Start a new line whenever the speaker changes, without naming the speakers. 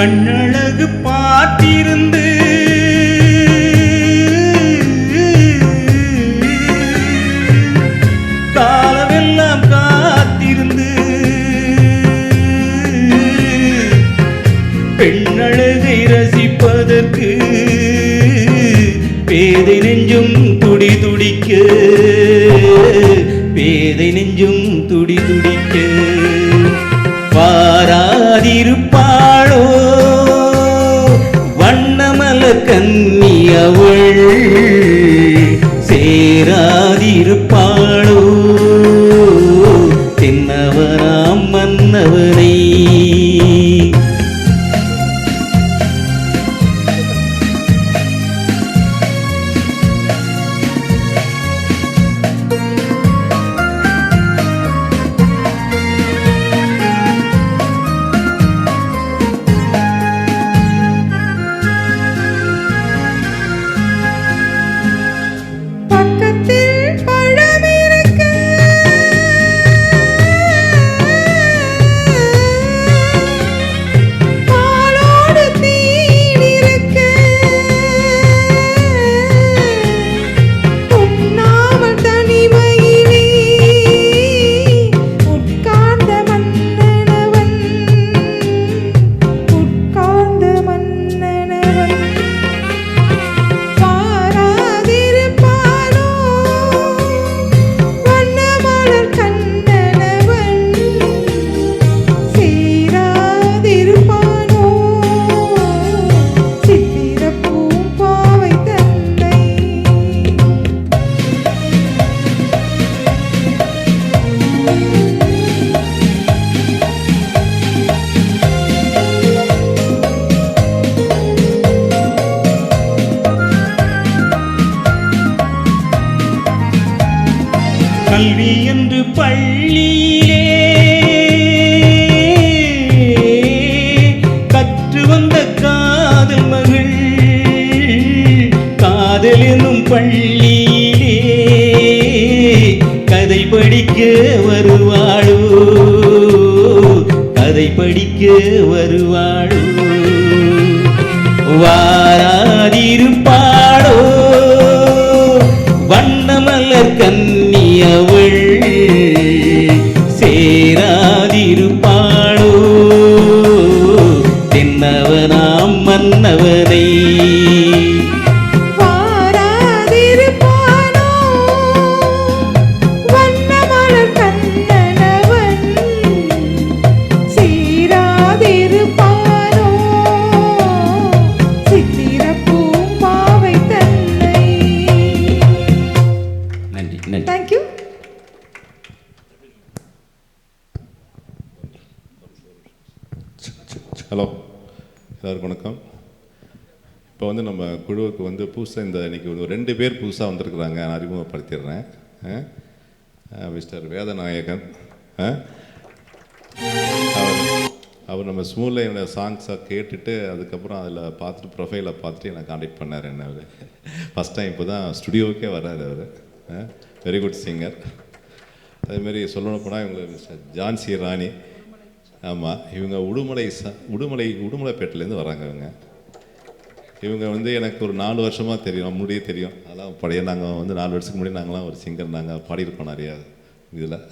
கண்ணழகு பார்த்திருந்து காலமெல்லாம் காத்திருந்து பெண்ணழகை ரசிப்பதற்கு பேதை நெஞ்சும் துடி துடிக்க, பேதை நெஞ்சும் துடி துடிக்க. வாராதிருப்பாளோ வண்ணமலர் கன்னி அவள், சேராதிருப்பாளோ தென்னவராம் மன்னவனை. கல்வி என்று பள்ளியிலே கற்று வந்த காதல் மகள், காதல் எனும் பள்ளியிலே கதை படிக்க வருவாளோ, கதை படிக்க வருவாளோ. வாராதிருப்பாளோ வண்ணமலர் கன்னி அவள், சேராதிருப்பாளோ தென்னவனாம் மன்னவனை.
ஹலோ, எல்லாருக்கும் வணக்கம். இப்போ வந்து நம்ம குழுவுக்கு வந்து புதுசாக இந்த இன்றைக்கி ஒரு 2 பேர் புதுசாக வந்திருக்குறாங்க. நான் அறிமுகப்படுத்திடுறேன். மிஸ்டர் வேதநாயகன், அவர் நம்ம ஸ்மூலில் என்னோடய சாங்ஸை கேட்டுட்டு அதுக்கப்புறம் அதில் பார்த்துட்டு ப்ரொஃபைலை பார்த்துட்டு என்னை காண்டாக்ட் பண்ணார். என்ன அவர் ஃபஸ்ட் டைம் இப்போ தான் ஸ்டுடியோவுக்கே வர்றாரு. அவர் வெரி குட் சிங்கர். அதேமாரி சொல்லணும் போனால் இவங்க மிஸ்டர் ஜான்சி ராணி. ஆமாம், இவங்க உடுமலைப்பேட்டிலேருந்து வராங்க. இவங்க வந்து எனக்கு ஒரு 4 வருஷமாக தெரியும், முன்னாடியே தெரியும். அதெல்லாம் பழைய நாங்கள் வந்து 4 வருஷத்துக்கு முன்னாடி நாங்களாம் ஒரு சிங்கர் நாங்கள் பாடியிருக்கோம் நிறையா இதில்.